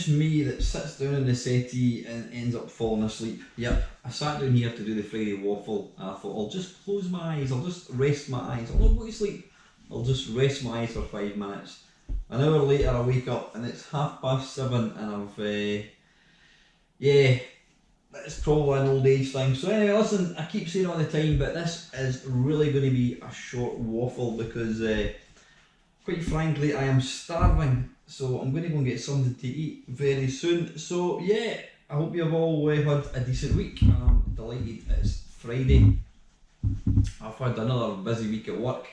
just me that sits down in the settee and ends up falling asleep? Yep, I sat down here to do the Friday Waffle and I thought I'll just close my eyes, I'll just rest my eyes, I'll not go to sleep, I'll just rest my eyes for 5 minutes. An hour later I wake up and it's 7:30 and I've, yeah, it's probably an old age thing. So anyway, listen, I keep saying it all the time, but this is really going to be a short waffle because quite frankly I am starving. So I'm going to go and get something to eat very soon. So yeah, I hope you've all had a decent week. I'm delighted it's Friday. I've had another busy week at work.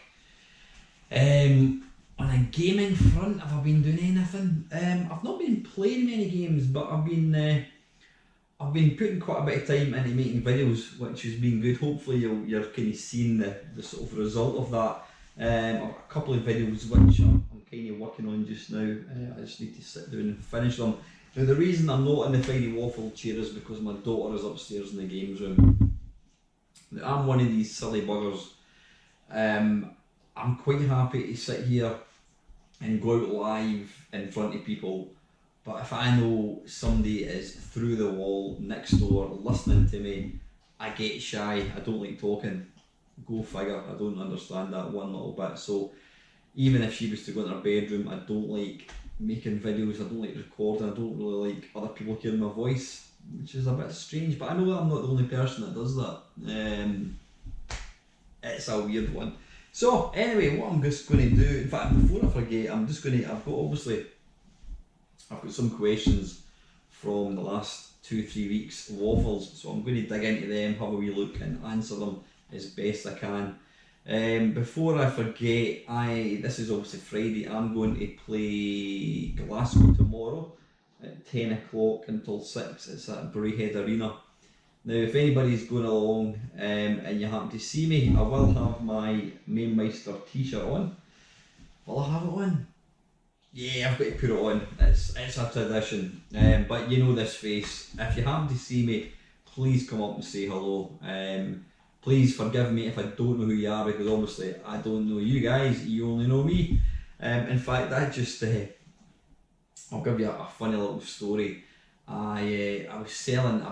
On a gaming front, have I been doing anything? I've not been playing many games, but I've been putting quite a bit of time into making videos, which has been good. Hopefully you're kind of seeing the sort of result of that. I've got a couple of videos which I'm kind of working on just now. I just need to sit down and finish them. Now the reason I'm not in the Friday Waffle chair is because my daughter is upstairs in the games room. Now, I'm one of these silly buggers. I'm quite happy to sit here and go out live in front of people, but if I know somebody is through the wall next door listening to me, I get shy. I don't like talking. Go figure. I don't understand that one little bit. So even if she was to go in her bedroom, I don't like making videos. I don't like recording. I don't really like other people hearing my voice, which is a bit strange. But I know I'm not the only person that does that. It's a weird one. So anyway, what I'm just going to do, in fact, before I forget, I've got some questions from the last 2-3 weeks waffles, so I'm going to dig into them, have a wee look and answer them as best I can. Before I forget, this is obviously Friday, I'm going to play Glasgow tomorrow at 10 o'clock until 6, it's at Braehead Arena. Now if anybody's going along and you happen to see me, I will have my Mamemeister t-shirt on. Will I have it on? Yeah, I've got to put it on. It's a tradition. But you know this face. If you happen to see me, please come up and say hello. Please forgive me if I don't know who you are, because obviously I don't know you guys. You only know me. In fact, I'll give you a funny little story. I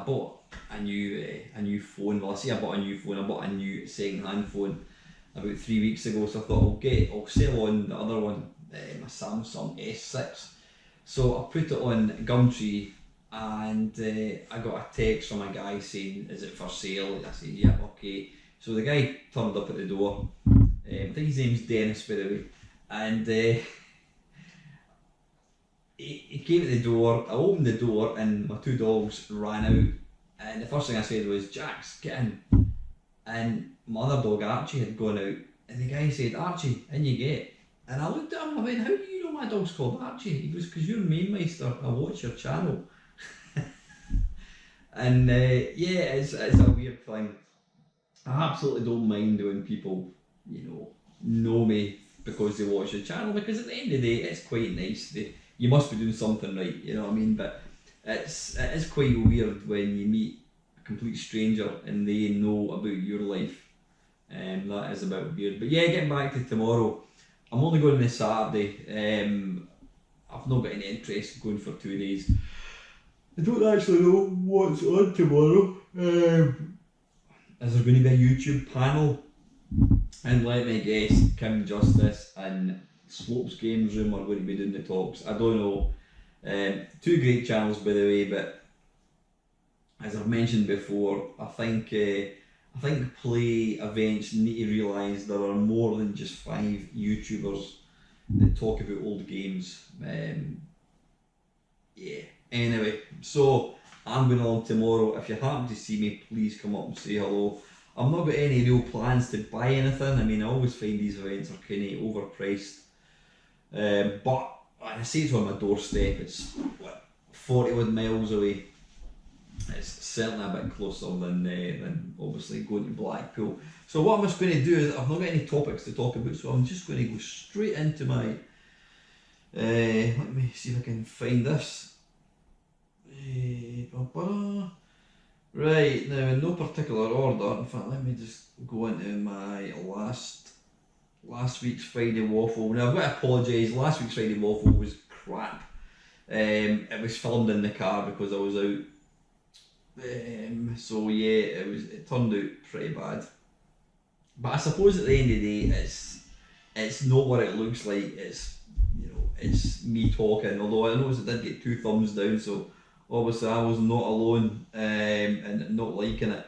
bought a new phone. Well, I say I bought a new phone. I bought a new second-hand phone about 3 weeks ago. So I thought I'll sell on the other one, my Samsung S6. So I put it on Gumtree, and I got a text from a guy saying, "Is it for sale?" I said, "Yeah, okay." So the guy turned up at the door. I think his name's Dennis, by the way, and he came at the door. I opened the door, and my 2 dogs ran out. And the first thing I said was, "Jax, get in." And my other dog Archie had gone out, and the guy said, "Archie, in you get." And I looked at him and I went, "How do you know my dog's called Archie?" He goes, "Because you're Mamemeister, I watch your channel." And yeah, it's a weird thing. I absolutely don't mind when people, know me because they watch the channel, because at the end of the day, it's quite nice. You must be doing something right, you know what I mean? But it is quite weird when you meet a complete stranger and they know about your life. That is a bit weird. But yeah, getting back to tomorrow, I'm only going this Saturday. I've not got any interest in going for 2 days. I don't actually know what's on tomorrow. Is there going to be a YouTube panel? And let me guess, Kim Justice and Slopes Games Room are going to be doing the talks. I don't know. 2 great channels, by the way, but as I've mentioned before, I think play events need to realise there are more than just 5 YouTubers that talk about old games. Yeah. Anyway, so I'm going along tomorrow. If you happen to see me, please come up and say hello. I've not got any real plans to buy anything. I mean, I always find these events are kind of overpriced. But I say it's on my doorstep. It's 40 odd miles away. It's certainly a bit closer than obviously going to Blackpool. So what I'm just going to do is, I've not got any topics to talk about, so I'm just going to go straight into my. Let me see if I can find this. Right, now in no particular order, in fact let me just go into my last week's Friday Waffle. Now I've got to apologise, last week's Friday Waffle was crap. It was filmed in the car because I was out. So yeah, it turned out pretty bad. But I suppose at the end of the day, it's not what it looks like. It's me talking. Although I noticed I did get 2 thumbs down, so obviously I was not alone and not liking it.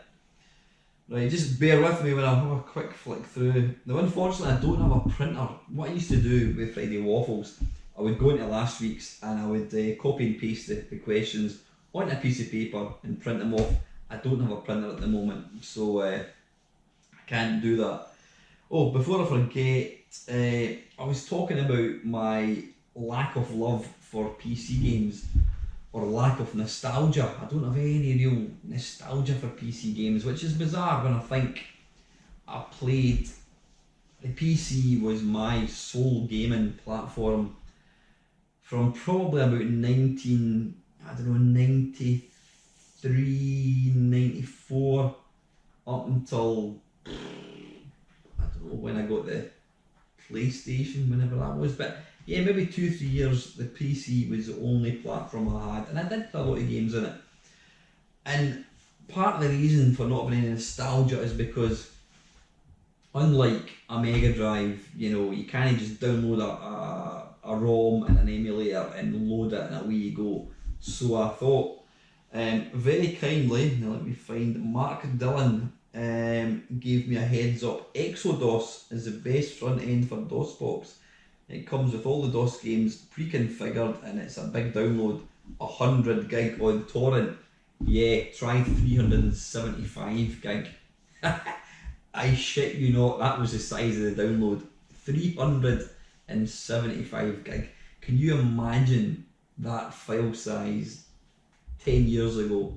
Right, just bear with me when I have a quick flick through. Now, unfortunately, I don't have a printer. What I used to do with Friday Waffles, I would go into last week's and I would copy and paste the questions onto a piece of paper and print them off. I don't have a printer at the moment, so I can't do that. Oh, before I forget, I was talking about my lack of love for PC games or lack of nostalgia. I don't have any real nostalgia for PC games, which is bizarre when I think I played. The PC was my sole gaming platform from probably about 93, 94 up until I don't know when I got the PlayStation, whenever that was, but yeah, maybe 2-3 years the PC was the only platform I had, and I did play a lot of games in it. And part of the reason for not having any nostalgia is because, unlike a Mega Drive, you can't just download a ROM and an emulator and load it and away you go. So I thought, very kindly, now let me find, Mark Dillon gave me a heads up. Exodus is the best front end for DOSBox. It comes with all the DOS games pre-configured and it's a big download, 100 gig on torrent. Yeah, try 375 gig. I shit you not, that was the size of the download. 375 gig. Can you imagine that file size 10 years ago?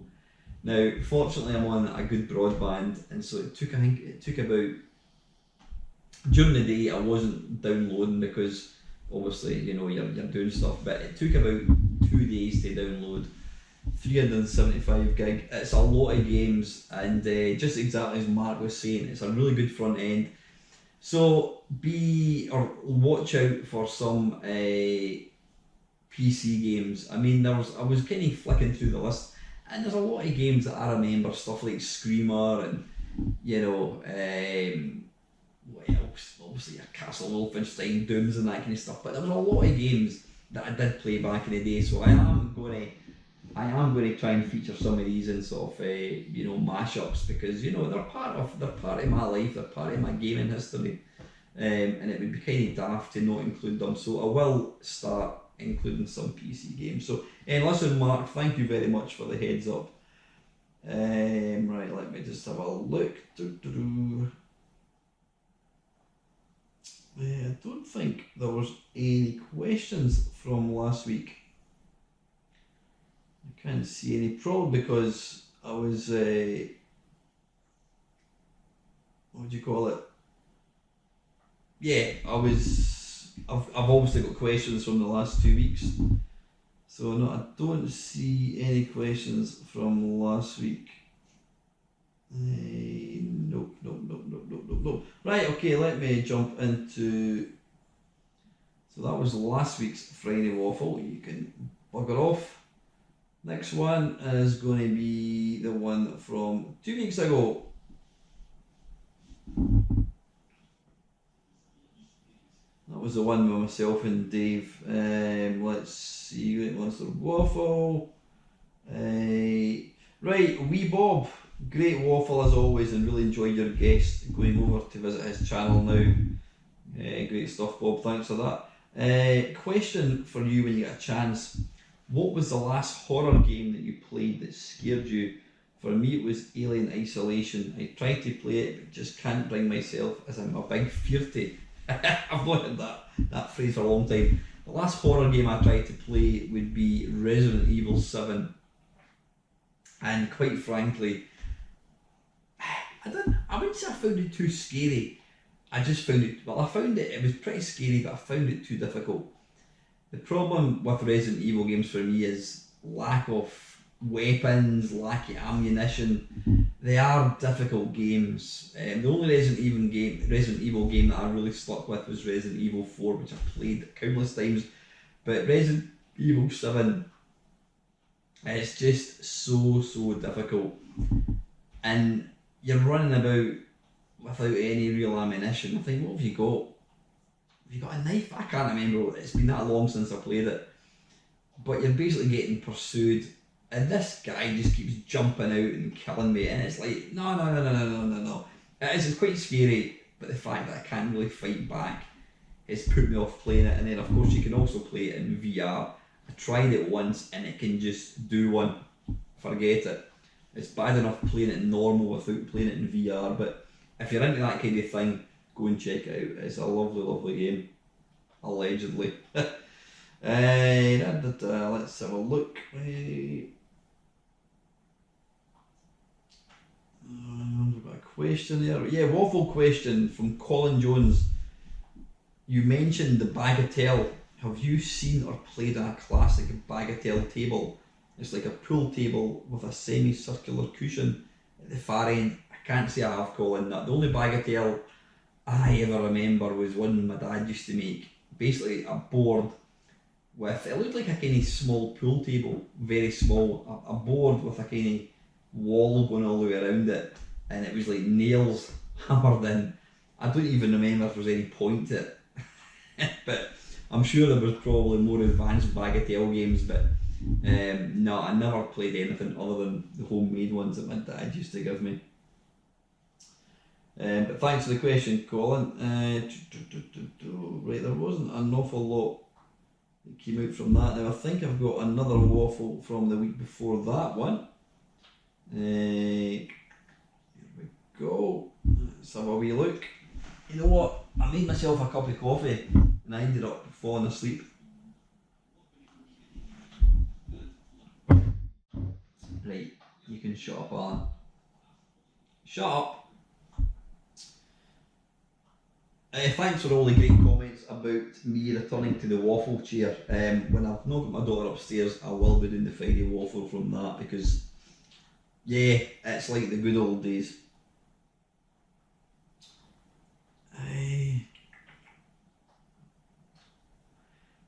Now, fortunately, I'm on a good broadband, and so it took about, during the day I wasn't downloading because obviously you're doing stuff, but it took about 2 days to download 375 gig. It's a lot of games, and just exactly as Mark was saying, it's a really good front end. So watch out for some PC games. I mean, I was kind of flicking through the list, and there's a lot of games that I remember, stuff like Screamer and what else? Obviously, Castle Wolfenstein, Dooms, and that kind of stuff. But there was a lot of games that I did play back in the day. So I am going to try and feature some of these in sort of mashups, because they're part of my life, they're part of my gaming history, and it would be kind of daft to not include them. So I will start including some PC games. So listen, Mark, thank you very much for the heads up. Right, let me just have a look. I don't think there was any questions from last week. I can't see any, probably because I was what do you call it? Yeah, I've obviously got questions from the last 2 weeks. So no, I don't see any questions from last week. Nope. Right, okay, let me jump into. So that was last week's Friday Waffle. You can bugger off. Next one is going to be the one from 2 weeks ago. That was the one with myself and Dave. Let's see, Monster Waffle. Right, Wee Bob. Great waffle as always, and really enjoyed your guest going over to visit his channel now. Great stuff, Bob, thanks for that. Question for you when you get a chance. What was the last horror game that you played that scared you? For me it was Alien Isolation. I tried to play it but just can't bring myself, as I'm a big fearty. I've wanted that phrase for a long time. The last horror game I tried to play would be Resident Evil 7. And quite frankly, I wouldn't say I found it too scary. I found it was pretty scary, but I found it too difficult. The problem with Resident Evil games for me is lack of weapons, lack of ammunition. They are difficult games. The only Resident Evil game that I really stuck with was Resident Evil 4, which I've played countless times. But Resident Evil 7. It's just so difficult. And you're running about without any real ammunition. I think, what have you got? Have you got a knife? I can't remember. It's been that long since I played it. But you're basically getting pursued, and this guy just keeps jumping out and killing me, and it's like, no. It's quite scary, but the fact that I can't really fight back has put me off playing it. And then of course you can also play it in VR. I tried it once and it can just do one. Forget it. It's bad enough playing it normal without playing it in VR, but if you're into that kind of thing, go and check it out. It's a lovely game. Allegedly. Let's have a look. We've got a question there. Yeah, waffle question from Colin Jones. You mentioned the bagatelle. Have you seen or played a classic bagatelle table? It's like a pool table with a semicircular cushion at the far end. I can't say I have, Colin. The only bagatelle I ever remember was one my dad used to make. Basically a board with, it looked like a kind of small pool table, very small, a board with a kind of wall going all the way around it, and it was like nails hammered in. I don't even remember if there was any point to it. But I'm sure there was probably more advanced bagatelle games, but no, I never played anything other than the homemade ones that my dad used to give me. But thanks for the question, Colin. Right, there wasn't an awful lot that came out from that. Now I think I've got another waffle from the week before that one. Here we go. Let's have a wee look. You know what? I made myself a cup of coffee and I ended up falling asleep. Right, you can shut up, Alan. Shut up! Thanks for all the great comments about me returning to the waffle chair. When I've not got my daughter upstairs, I will be doing the Friday Waffle from that, because yeah, it's like the good old days.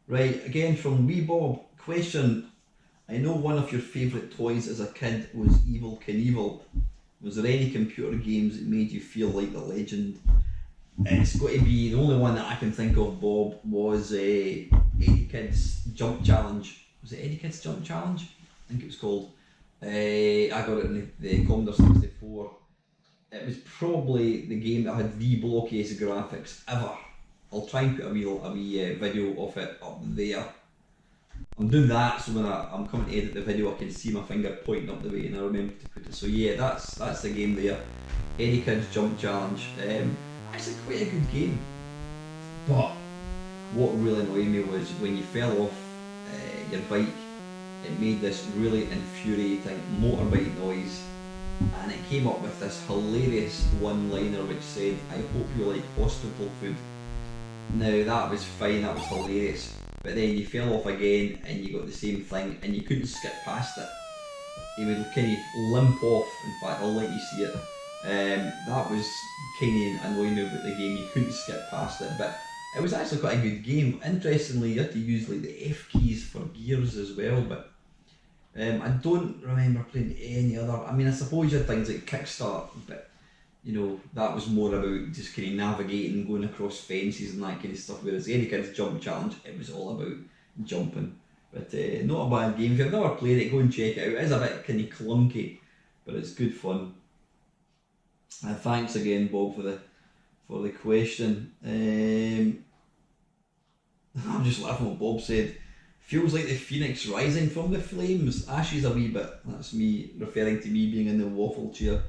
Right, again from Wee Bob. Question: I know one of your favourite toys as a kid was Evel Knievel. Was there any computer games that made you feel like the legend? It's got to be, the only one that I can think of, Bob, was Eddie Kidd's Jump Challenge. Was it Eddie Kidd's Jump Challenge? I think it was called. I got it in the Commodore 64. It was probably the game that had the blockiest graphics ever. I'll try and put a wee video of it up there. I'm doing that so when I'm coming to edit the video I can see my finger pointing up the way and I remember to put it. So yeah, that's the game there. Eddie Kidd's Jump Challenge. Actually quite a good game. But what really annoyed me was when you fell off your bike, it made this really infuriating motorbike noise, and it came up with this hilarious one-liner which said, "I hope you like hospital food." Now that was fine, that was hilarious, but then you fell off again and you got the same thing and you couldn't skip past it. You would kind of limp off. In fact, I'll let you see it. That was kind of annoying about the game. You couldn't skip past it, but it was actually quite a good game. Interestingly, you had to use like the F keys for gears as well, but I don't remember playing any other. I mean, I suppose you had things like Kickstart, but you know, that was more about just kind of navigating, going across fences and that kind of stuff, whereas Eddie Kidd's Jump Challenge, it was all about jumping. But not a bad game. If you've never played it, go and check it out. It is a bit kind of clunky, but it's good fun. Thanks again, Bob, for the question. I'm just laughing what Bob said. Feels like the phoenix rising from the flames. Ashes a wee bit. That's me referring to me being in the waffle chair.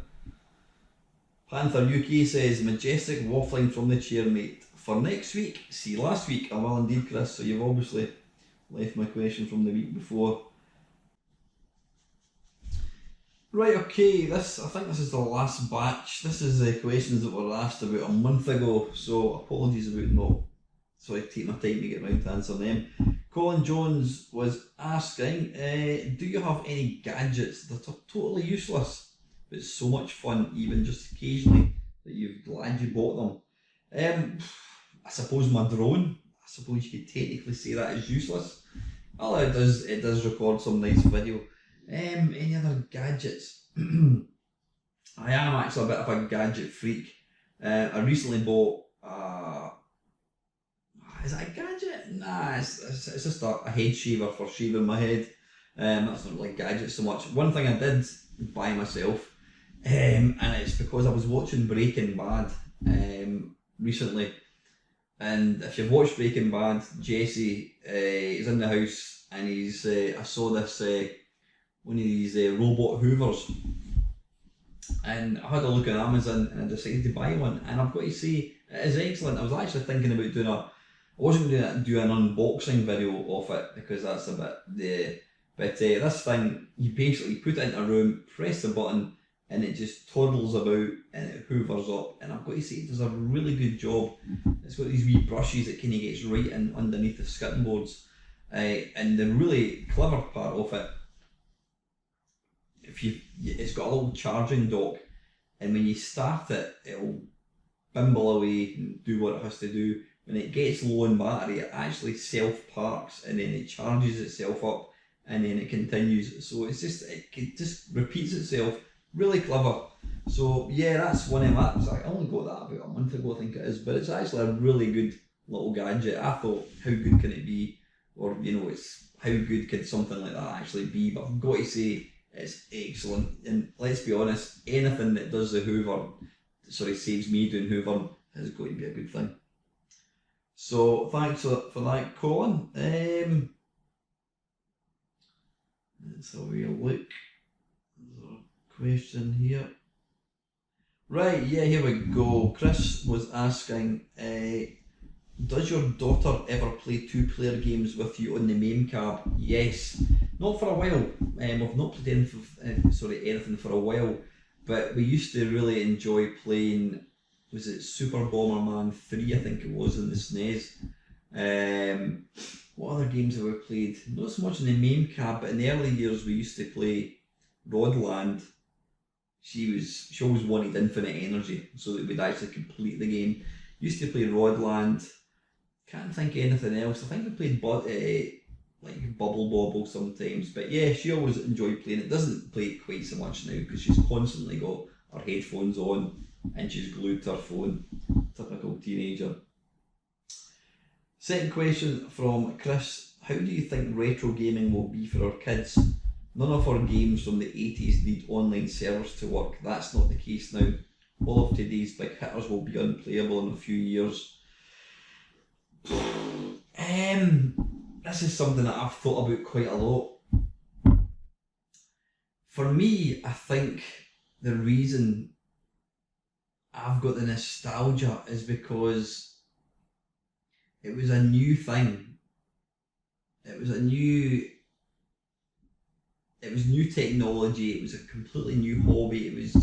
Panther UK says, majestic waffling from the chair, mate. For next week, see last week. I will indeed, Chris. So you've obviously left my question from the week before. Right, okay, I think this is the last batch. This is the questions that were asked about a month ago, so apologies about not taking my time to get round to answer them. Colin Jones was asking, do you have any gadgets that are totally useless, but so much fun, even just occasionally, that you're glad you bought them? I suppose my drone. I suppose you could technically say that is useless. All it does record some nice video. Any other gadgets? I am actually a bit of a gadget freak. I recently bought. Is it a gadget? Nah, it's just a head shaver for shaving my head. That's not really a gadget so much. One thing I did buy myself, and it's because I was watching Breaking Bad recently. And if you've watched Breaking Bad, Jesse is in the house and he's. I saw this one of these robot hoovers, and I had a look on Amazon and I decided to buy one. And I've got to say, it is excellent. I was actually thinking about doing a. I wasn't going to do an unboxing video of it because that's a bit the. But this thing, you basically put it in a room, press the button, and it just toddles about and it hoovers up. And I've got to say, it does a really good job. It's got these wee brushes that kind of gets right in underneath the skirting boards. And the really clever part of it, it's got a little charging dock, and when you start it, it'll bimble away and do what it has to do. When it gets low in battery, it actually self-parks and then it charges itself up and then it continues. So it just repeats itself. Really clever. So yeah, that's one of my apps. I only got that about a month ago, I think it is, but it's actually a really good little gadget. I thought, how good can it be? Or it's how good could something like that actually be? But I've got to say, it's excellent. And let's be honest, anything that does the Hoover, saves me doing Hoover, has got to be a good thing. So thanks for that, Colin. Let's have a look. There's a question here. Right, yeah, here we go. Chris was asking, does your daughter ever play two-player games with you on the Mamecab? Yes. Not for a while. We've not played anything for a while, but we used to really enjoy playing. Was it Super Bomberman 3? I think it was in the SNES. What other games have we played? Not so much in the Mamecab, but in the early years we used to play Rodland. She always wanted infinite energy so that we'd actually complete the game. Used to play Rodland. Can't think of anything else. I think we played like Bubble Bobble sometimes. But yeah, she always enjoyed playing it. Doesn't play it quite so much now because she's constantly got her headphones on and she's glued to her phone. Typical teenager. Second question from Chris. How do you think retro gaming will be for our kids? None of our games from the 80s need online servers to work. That's not the case now. All of today's big hitters will be unplayable in a few years. This is something that I've thought about quite a lot. For me, I think the reason I've got the nostalgia is because it was a new thing. It was new technology. It was a completely new hobby. It was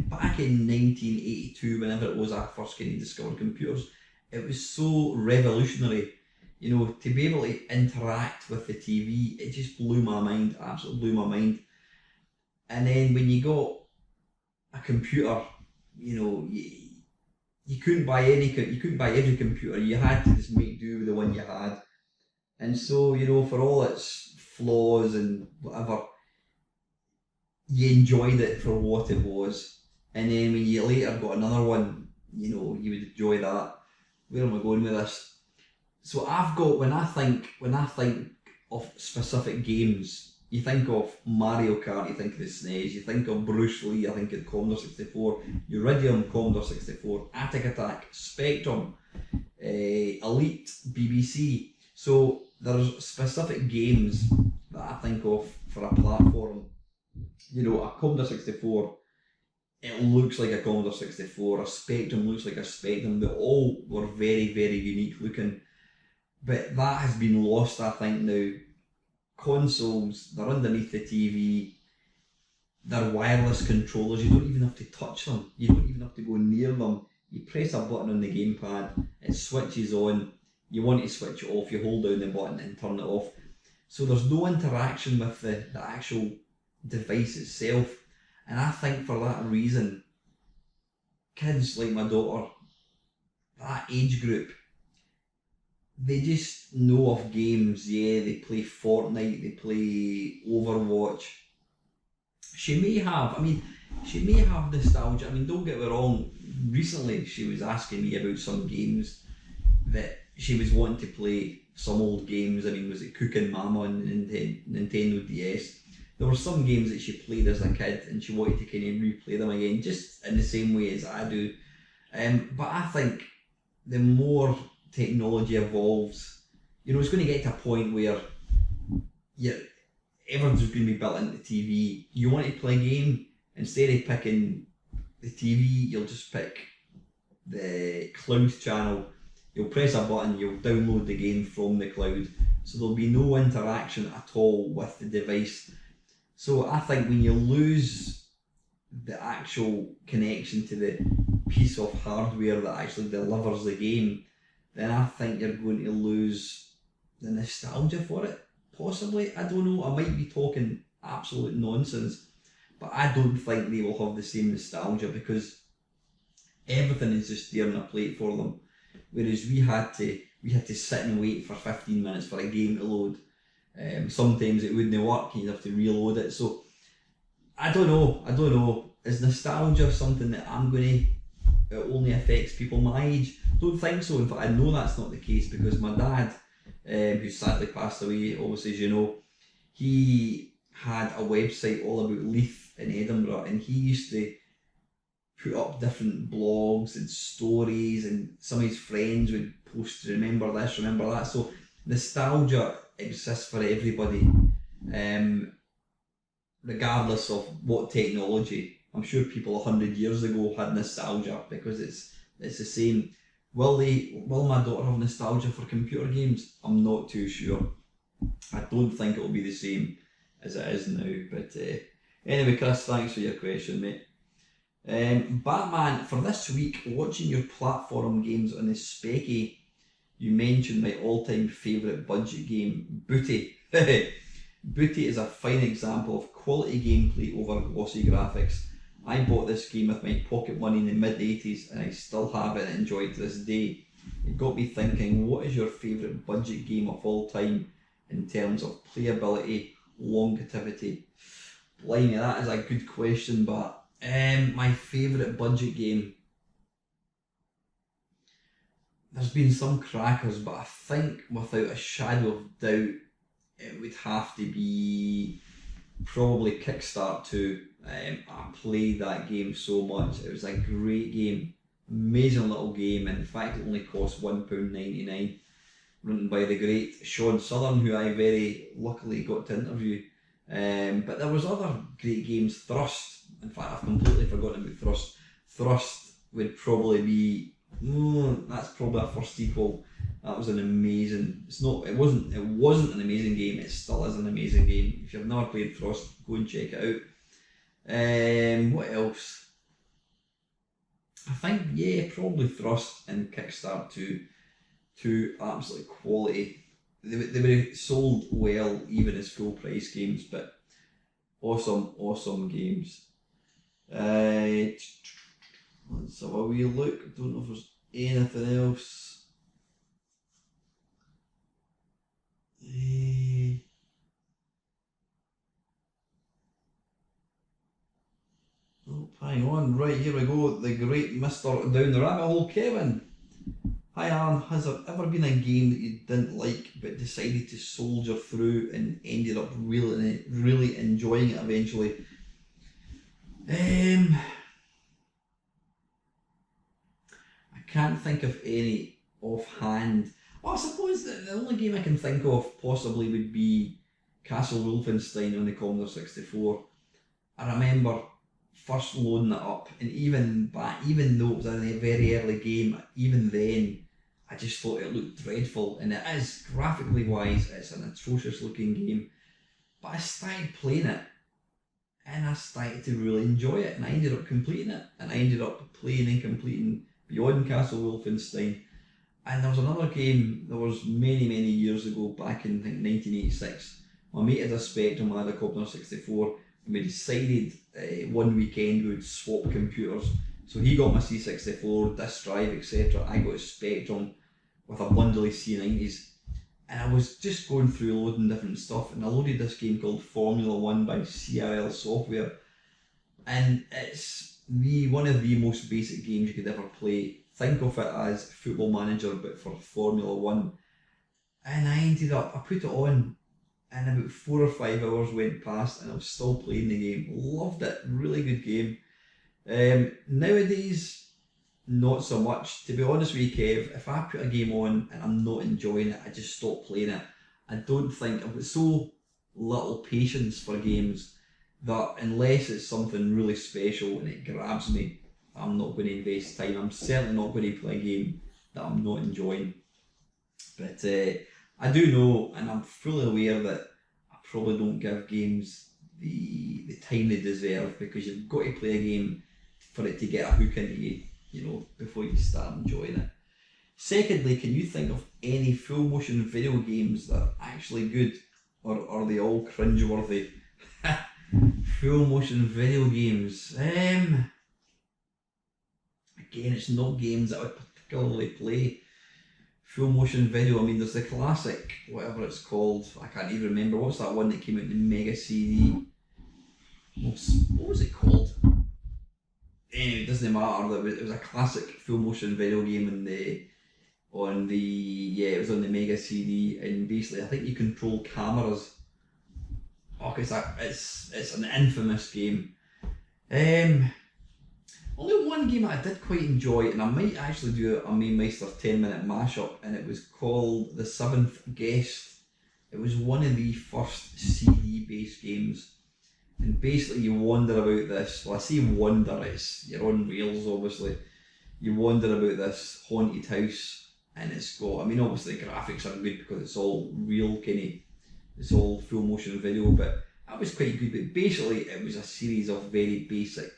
back in 1982, whenever it was I first kind of discovered computers, it was so revolutionary. To be able to interact with the TV, it just blew my mind, absolutely blew my mind. And then when you got a computer, you couldn't buy every computer. You had to just make do with the one you had. And so, for all its flaws and whatever, you enjoyed it for what it was. And then when you later got another one, you would enjoy that. Where am I going with this? So when I think of specific games, you think of Mario Kart, you think of the SNES, you think of Bruce Lee, I think of Commodore 64, Uridium, Commodore 64, Attic Attack, Spectrum, Elite, BBC. So there's specific games that I think of for a platform. A Commodore 64, it looks like a Commodore 64, a Spectrum looks like a Spectrum. They all were very, very unique looking. But that has been lost, I think, now. Consoles, they're underneath the TV, they're wireless controllers, you don't even have to touch them, you don't even have to go near them. You press a button on the gamepad, it switches on, you want to switch it off, you hold down the button and turn it off. So there's no interaction with the actual device itself. And I think for that reason, kids like my daughter, that age group, they just know of games. Yeah, they play Fortnite, they play Overwatch. She may have, she may have nostalgia. Don't get me wrong. Recently, she was asking me about some games that she was wanting to play. Some old games. Was it Cooking Mama on Nintendo DS? There were some games that she played as a kid, and she wanted to kind of replay them again, just in the same way as I do. But I think the more technology evolves, it's going to get to a point where everything's going to be built into the TV. You want to play a game, instead of picking the TV, you'll just pick the cloud channel. You'll press a button, you'll download the game from the cloud. So there'll be no interaction at all with the device. So I think when you lose the actual connection to the piece of hardware that actually delivers the game, then I think you're going to lose the nostalgia for it. Possibly, I don't know, I might be talking absolute nonsense, but I don't think they will have the same nostalgia because everything is just there on a plate for them. Whereas we had to sit and wait for 15 minutes for a game to load. Sometimes it wouldn't work, you'd have to reload it. So I don't know. Is nostalgia something that it only affects people my age? Don't think so. In fact, I know that's not the case because my dad, who sadly passed away, obviously as you know, he had a website all about Leith in Edinburgh, and he used to put up different blogs and stories, and some of his friends would post, remember this, remember that. So nostalgia exists for everybody, regardless of what technology. I'm sure people 100 years ago had nostalgia because it's the same. Will my daughter have nostalgia for computer games? I'm not too sure. I don't think it'll be the same as it is now. But anyway, Chris, thanks for your question, mate. Batman, for this week, watching your platform games on the Specky, you mentioned my all-time favourite budget game, Booty. Booty is a fine example of quality gameplay over glossy graphics. I bought this game with my pocket money in the mid-80s and I still have it and enjoy it to this day. It got me thinking, what is your favourite budget game of all time in terms of playability, longevity? Blimey, that is a good question, but my favourite budget game, there's been some crackers, but I think without a shadow of doubt it would have to be probably Kickstart 2. I played that game so much. It was a great game, amazing little game. In fact, it only cost £1.99. Written by the great Sean Southern, who I very luckily got to interview. But there was other great games. Thrust. In fact, I've completely forgotten about Thrust. Thrust would probably be. That's probably a first equal. That was an amazing. It wasn't an amazing game. It still is an amazing game. If you've never played Thrust, go and check it out. What else? I think probably Thrust and Kickstart 2. Two absolute quality. They were sold well even as full price games, but awesome games. Let's have a wee look. I don't know if there's anything else. Oh, hang on, right, here we go. The great Mr. Down the Rabbit Hole, Kevin. Hi Alan, has there ever been a game that you didn't like but decided to soldier through and ended up really enjoying it eventually? I can't think of any offhand. I suppose the only game I can think of possibly would be Castle Wolfenstein on the Commodore 64. I remember first loading it up, and even though it was a very early game, even then I just thought it looked dreadful, and it is, graphically wise, it's an atrocious looking game. But I started playing it and I started to really enjoy it, and I ended up completing it, and I ended up playing and completing Beyond Castle Wolfenstein. And there was another game, there was many years ago, back in I think 1986. My mate had a Spectrum, I had a Commodore 64, and we decided one weekend we would swap computers. So he got my C64, disk drive, etc. I got a Spectrum. with a bundle of C90s. And I was just going through loading different stuff, and I loaded this game called Formula One by CRL Software, and it's one of the most basic games you could ever play. Think of it as Football Manager but for Formula One. And I put it on, and about 4 or 5 hours went past, and I was still playing the game. Loved it, really good game. Nowadays, not so much. To be honest with you, Kev, if I put a game on and I'm not enjoying it, I just stop playing it. I don't think I've got so little patience for games that unless it's something really special and it grabs me, I'm not going to invest time. I'm certainly not going to play a game that I'm not enjoying. But I do know, and I'm fully aware that I probably don't give games the time they deserve, because you've got to play a game for it to get a hook into you, before you start enjoying it. Secondly, can you think of any full motion video games that are actually good, or are they all cringeworthy? Full motion video games. Again, it's not games that I would particularly play. Full motion video, I mean, there's the classic, whatever it's called, I can't even remember. What's that one that came out in the Mega CD? What was it called? Anyway, it doesn't matter. It was a classic full motion video game it was on the Mega CD, and basically I think you control cameras. It's an infamous game. Only one game I did quite enjoy, and I might actually do a Mamemeister 10-minute mashup, and it was called The Seventh Guest. It was one of the first CD-based games, and basically you wander about this, well I say wander, you're on rails obviously, you wander about this haunted house, and it's got, obviously the graphics are good because it's all real it's all full motion video, but that was quite good. But basically it was a series of very basic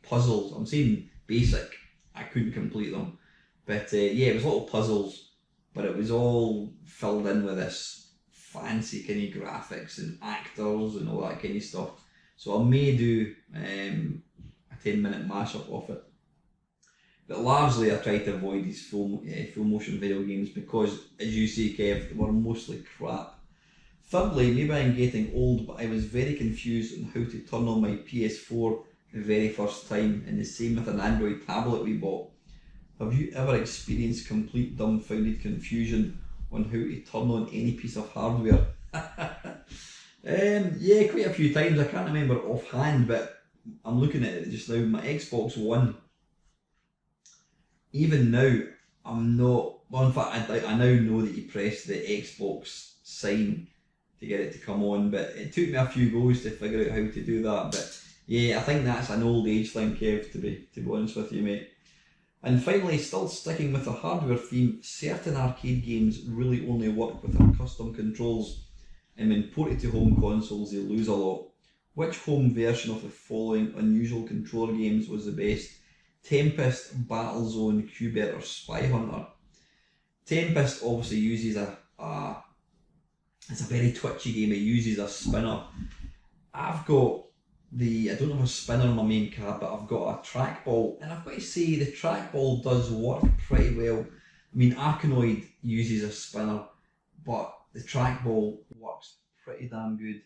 puzzles. I'm saying basic, I couldn't complete them, but it was little puzzles, but it was all filled in with this fancy kind of graphics and actors and all that kind of stuff. So I may do a 10-minute mashup of it, but largely I try to avoid these full motion video games because, as you say, Kev, they were mostly crap. Thirdly, maybe I'm getting old, but I was very confused on how to turn on my PS4 the very first time, and the same with an Android tablet we bought. Have you ever experienced complete dumbfounded confusion on how to turn on any piece of hardware? Yeah, quite a few times. I can't remember offhand, but I'm looking at it just now. My Xbox One, even now, I'm not, well in fact I now know that you press the Xbox sign to get it to come on, but it took me a few goes to figure out how to do that. But yeah, I think that's an old age thing, Kev, to be honest with you, mate. And finally, still sticking with the hardware theme, certain arcade games really only work with their custom controls, and when ported to home consoles they lose a lot. Which home version of the following unusual controller games was the best? Tempest, Battlezone, Qbert or Spy Hunter? Tempest obviously uses it's a very twitchy game. It uses a spinner. I don't have a spinner on my main card, but I've got a trackball, and I've got to say the trackball does work pretty well. I mean, Arkanoid uses a spinner, but the trackball works pretty damn good.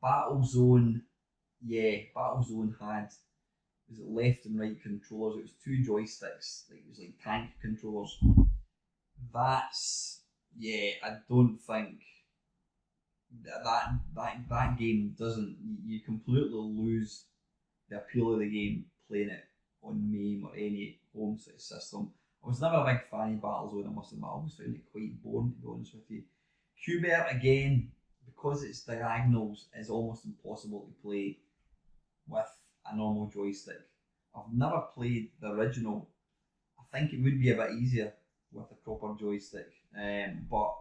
Battlezone had, was it left and right controllers? It was 2 joysticks, it was like tank controllers. I don't think that game doesn't, you completely lose the appeal of the game playing it on MAME or any home system. I was never a big fan of Battlezone, I must admit. I always found it quite boring, to be honest with you. Qbert, again, because it's diagonals, is almost impossible to play with a normal joystick. I've never played the original. I think it would be a bit easier with a proper joystick, but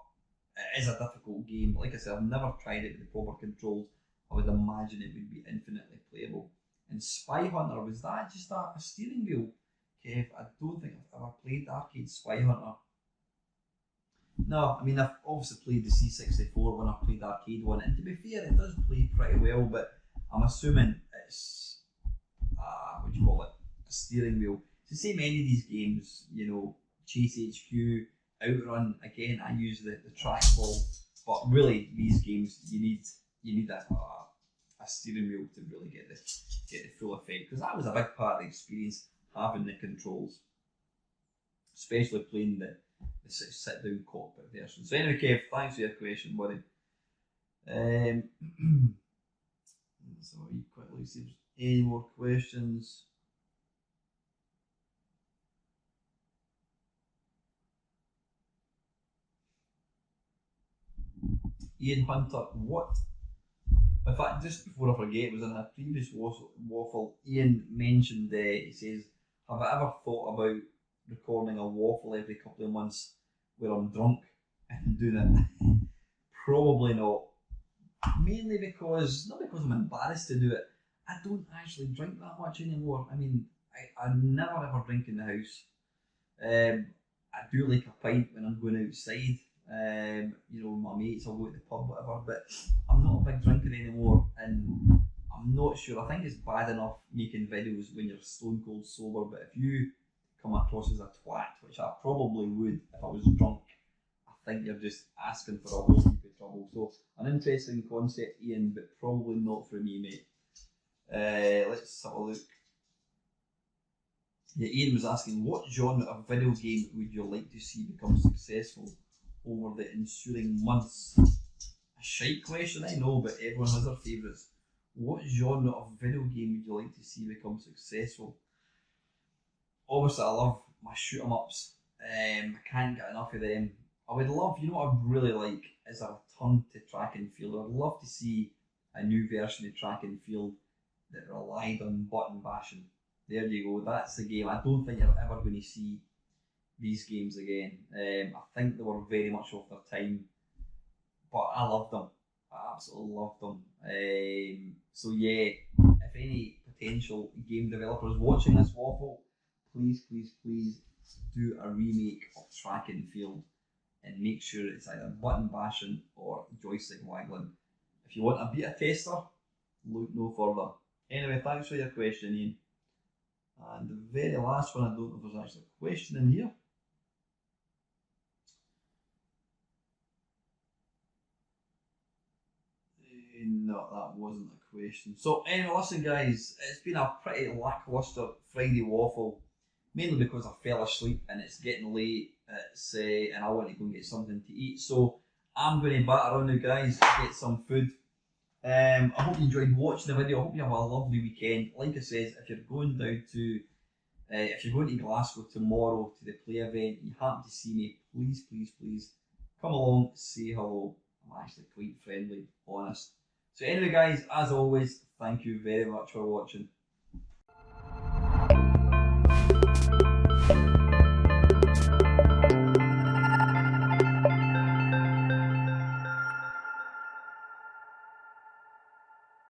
it is a difficult game. Like I said, I've never tried it with the proper controls. I would imagine it would be infinitely playable. And Spy Hunter, was that just a steering wheel? Kev, I don't think I've ever played the arcade Spy Hunter. No, I mean, I've obviously played the C64 when I played the arcade one, and to be fair, it does play pretty well, but I'm assuming it's, a steering wheel. It's the same any of these games, Chase HQ, Outrun. Again, I use the trackball, but really these games you need a steering wheel to really get the full effect, because that was a big part of the experience, having the controls, especially playing the sit down cockpit version. So anyway, Kev, thanks for your question, buddy. So you quickly see if there's any more questions. Ian Hunter, what? In fact, just before I forget, it was in a previous waffle. Ian mentioned, he says, have I ever thought about recording a waffle every couple of months where I'm drunk and doing it? Probably not. Mainly not because I'm embarrassed to do it. I don't actually drink that much anymore. I mean, I never ever drink in the house. I do like a pint when I'm going outside. My mates, I'll go to the pub, whatever, but I'm not a big drinker anymore, and I'm not sure. I think it's bad enough making videos when you're stone cold sober, but if you come across as a twat, which I probably would if I was drunk, I think you're just asking for a whole heap of trouble. So, an interesting concept, Ian, but probably not for me, mate. Let's have a look. Yeah, Ian was asking, what genre of video game would you like to see become successful over the ensuing months? A shite question, I know, but everyone has their favourites. What genre of video game would you like to see become successful? Obviously, I love my shoot 'em ups. I can't get enough of them. I would love, what I'd really like is a return to track and field. I'd love to see a new version of track and field that relied on button bashing. There you go, that's the game. I don't think you're ever going to see these games again. I think they were very much off their time, but I loved them. I absolutely loved them. So yeah, if any potential game developers watching this waffle, please do a remake of track and field, and make sure it's either button bashing or joystick waggling. If you want a beta tester, look no further. Anyway, thanks for your question, Ian. And the very last one, I don't know if there's actually a question in here. No, that wasn't a question. So anyway, listen guys, it's been a pretty lacklustre Friday waffle, mainly because I fell asleep and it's getting late, and I want to go and get something to eat. So I'm going to batter on now guys to get some food. I hope you enjoyed watching the video. I hope you have a lovely weekend. Like I said, if you're going down to if you're going to Glasgow tomorrow to the play event, you happen to see me, please come along, say hello. I'm actually quite friendly, honest. So anyway guys, as always, thank you very much for watching.